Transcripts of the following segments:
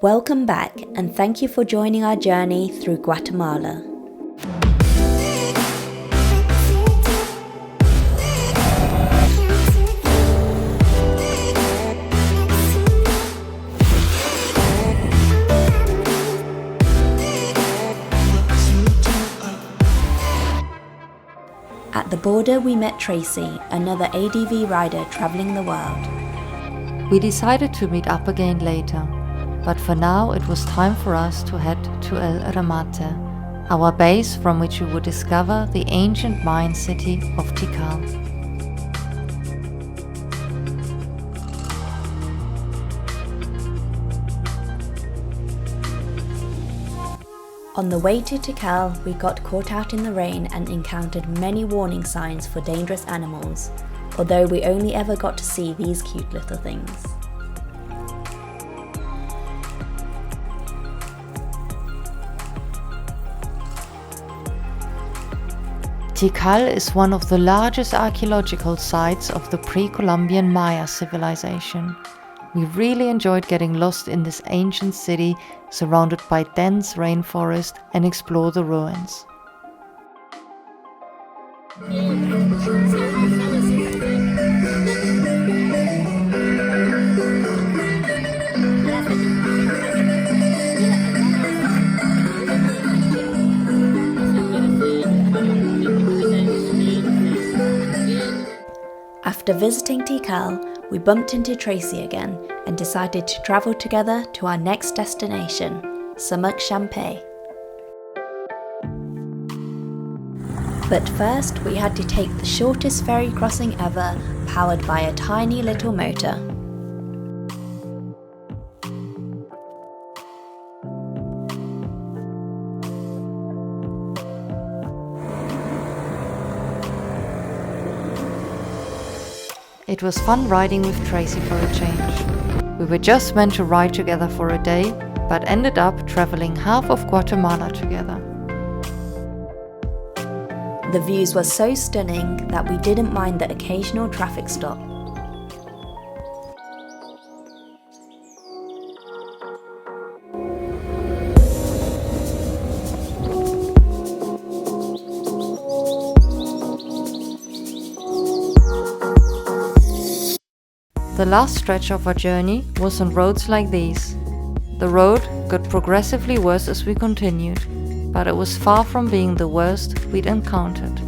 Welcome back and thank you for joining our journey through Guatemala. At the border we met Tracy, another ADV rider travelling the world. We decided to meet up again later, but for now it was time for us to head to El Remate, our base from which we would discover the ancient Mayan city of Tikal. On the way to Tikal, we got caught out in the rain and encountered many warning signs for dangerous animals, although we only ever got to see these cute little things. Tikal is one of the largest archaeological sites of the pre-Columbian Maya civilization. We really enjoyed getting lost in this ancient city surrounded by dense rainforest and explore the ruins. After visiting Tikal, we bumped into Tracy again and decided to travel together to our next destination, Semuc Champey. But first we had to take the shortest ferry crossing ever, powered by a tiny little motor. It was fun riding with Tracy for a change. We were just meant to ride together for a day, but ended up traveling half of Guatemala together. The views were so stunning that we didn't mind the occasional traffic stop. The last stretch of our journey was on roads like these. The road got progressively worse as we continued, but it was far from being the worst we'd encountered.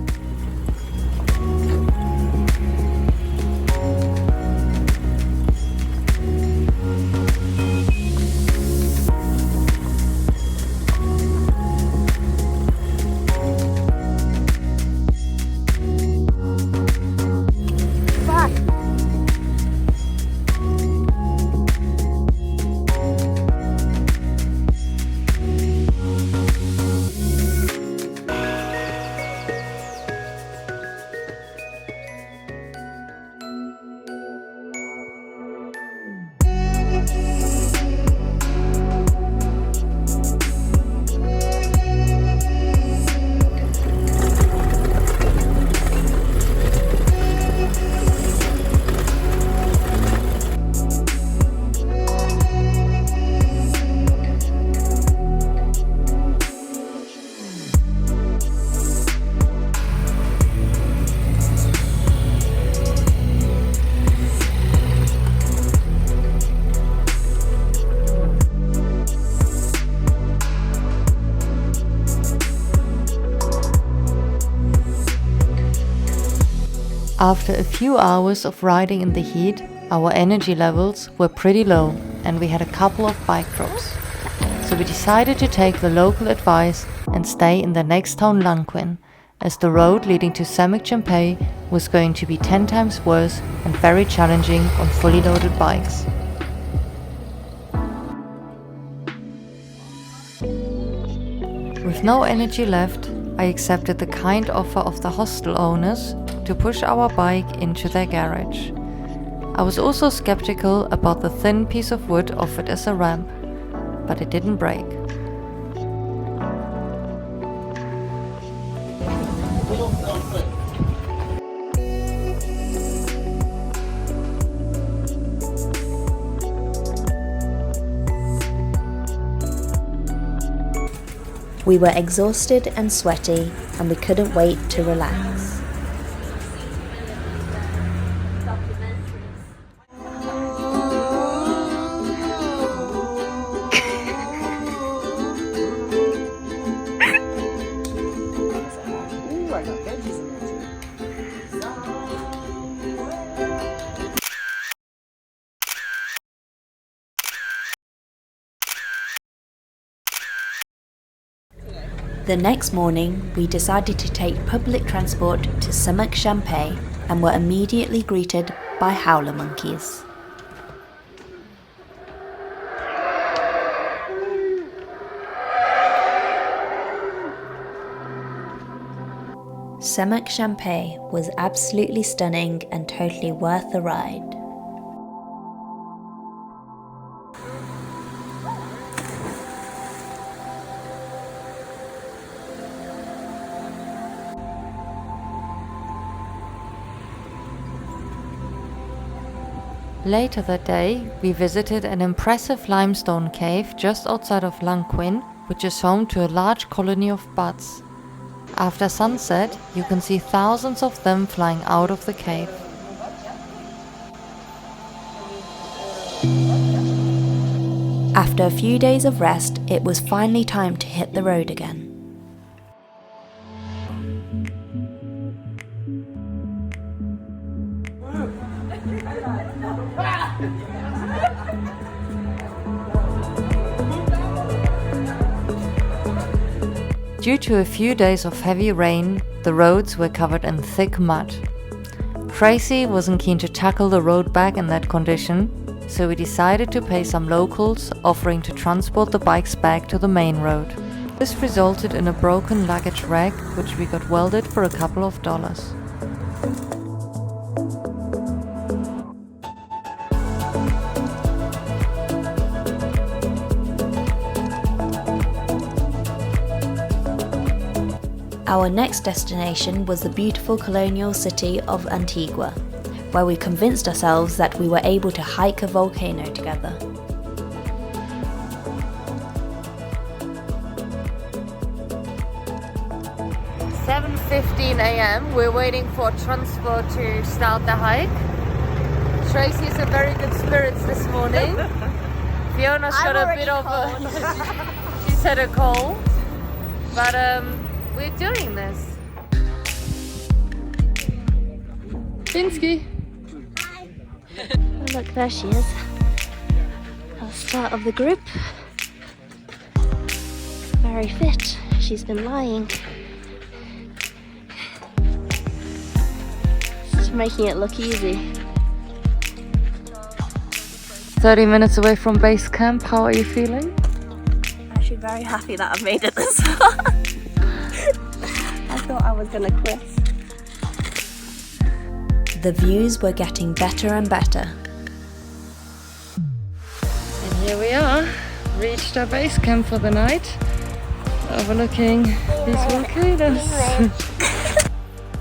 After a few hours of riding in the heat, our energy levels were pretty low and we had a couple of bike drops. So we decided to take the local advice and stay in the next town Lanquin, as the road leading to Semuc Champey was going to be 10 times worse and very challenging on fully loaded bikes. With no energy left, I accepted the kind offer of the hostel owners to push our bike into their garage. I was also skeptical about the thin piece of wood offered as a ramp, but it didn't break. We were exhausted and sweaty, and we couldn't wait to relax. The next morning, we decided to take public transport to Semuc Champey and were immediately greeted by howler monkeys. Semuc Champey was absolutely stunning and totally worth the ride. Later that day, we visited an impressive limestone cave just outside of Lanquin, which is home to a large colony of bats. After sunset, you can see thousands of them flying out of the cave. After a few days of rest, it was finally time to hit the road again. Due to a few days of heavy rain, the roads were covered in thick mud. Tracy wasn't keen to tackle the road back in that condition, so we decided to pay some locals, offering to transport the bikes back to the main road. This resulted in a broken luggage rack, which we got welded for a couple of dollars. Our next destination was the beautiful colonial city of Antigua, where we convinced ourselves that we were able to hike a volcano together. "7:15 a.m. We're waiting for transport to start the hike. Tracy's in very good spirits this morning. Fiona's got a bit of a she's had a cold, but we're doing this. Finsky. Oh, look, there she is. At the start of the group. Very fit. She's been lying. Just making it look easy. 30 minutes away from base camp. How are you feeling? Actually very happy that I've made it this far. I thought I was gonna quit. The views were getting better and better. And here we are, reached our base camp for the night, overlooking these volcanoes.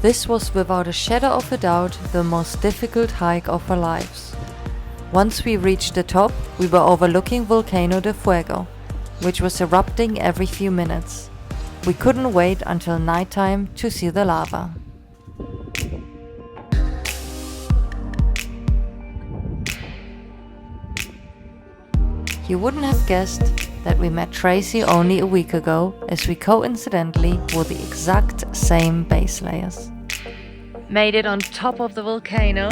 This was without a shadow of a doubt the most difficult hike of our lives. Once we reached the top, we were overlooking Volcano de Fuego, which was erupting every few minutes. We couldn't wait until nighttime to see the lava. You wouldn't have guessed that we met Tracy only a week ago, as we coincidentally wore the exact same base layers. Made it on top of the volcano.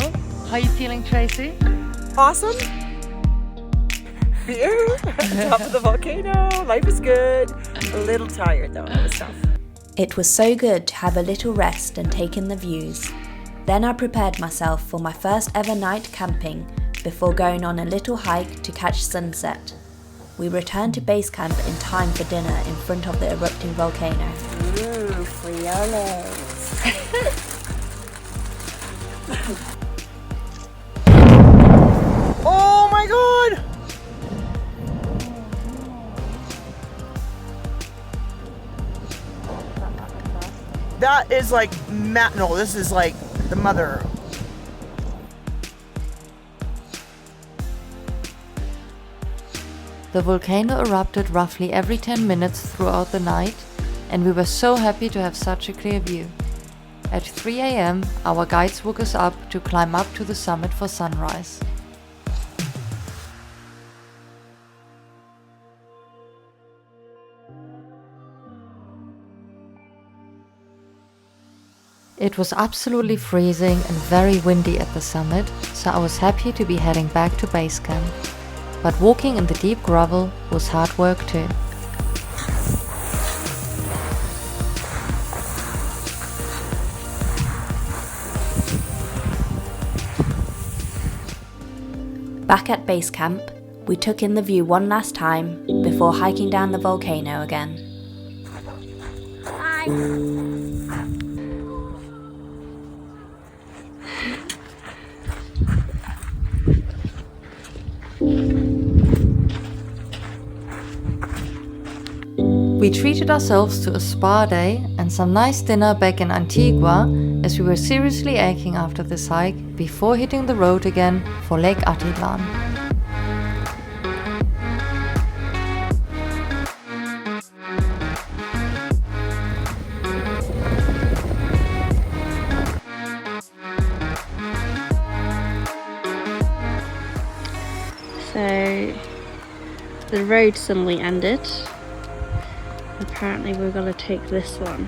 How are you feeling, Tracy? Awesome. Here, top of the volcano. Life is good. A little tired though. It was tough. It was so good to have a little rest and take in the views. Then I prepared myself for my first ever night camping before going on a little hike to catch sunset. We returned to base camp in time for dinner in front of the erupting volcano. Ooh, frijoles. Oh my god! That is like no, this is like the mother. The volcano erupted roughly every 10 minutes throughout the night, and we were so happy to have such a clear view. At 3 a.m. our guides woke us up to climb up to the summit for sunrise. It was absolutely freezing and very windy at the summit, so I was happy to be heading back to base camp. But walking in the deep gravel was hard work too. Back at base camp, we took in the view one last time before hiking down the volcano again. We treated ourselves to a spa day and some nice dinner back in Antigua, as we were seriously aching after this hike before hitting the road again for Lake Atitlán. So the road suddenly ended. Apparently we're gonna take this one.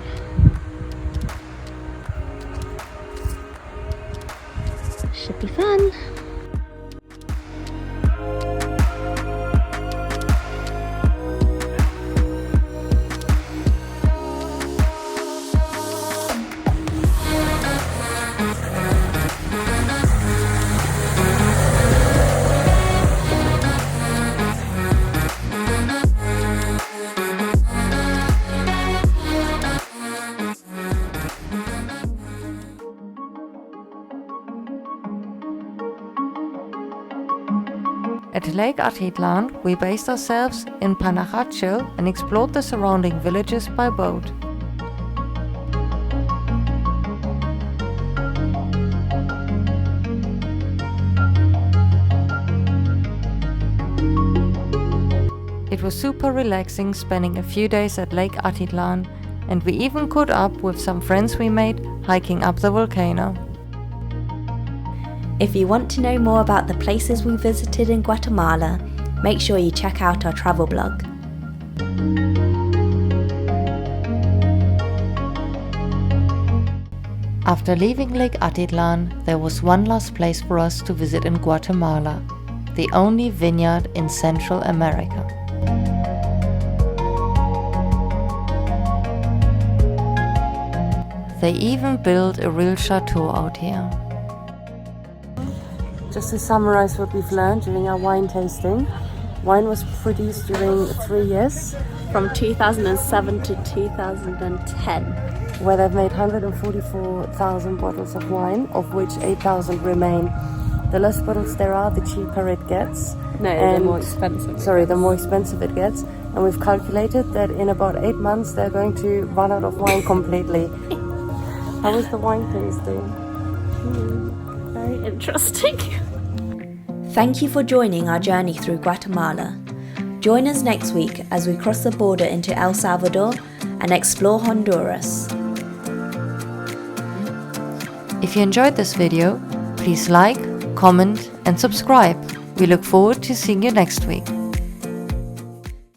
Should be fun. At Lake Atitlán, we based ourselves in Panajachel and explored the surrounding villages by boat. It was super relaxing spending a few days at Lake Atitlán, and we even caught up with some friends we made hiking up the volcano. If you want to know more about the places we visited in Guatemala, make sure you check out our travel blog. After leaving Lake Atitlán, there was one last place for us to visit in Guatemala, the only vineyard in Central America. They even built a real chateau out here. Just to summarize what we've learned during our wine tasting, wine was produced during 3 years, From 2007 to 2010. where they've made 144,000 bottles of wine, of which 8,000 remain. The less bottles there are, the cheaper it gets. The more expensive. The more expensive it gets. And we've calculated that in about 8 months they're going to run out of wine completely. How was the wine tasting? Very interesting. Thank you for joining our journey through Guatemala. Join us next week as we cross the border into El Salvador and explore Honduras. If you enjoyed this video, please like, comment and subscribe. We look forward to seeing you next week.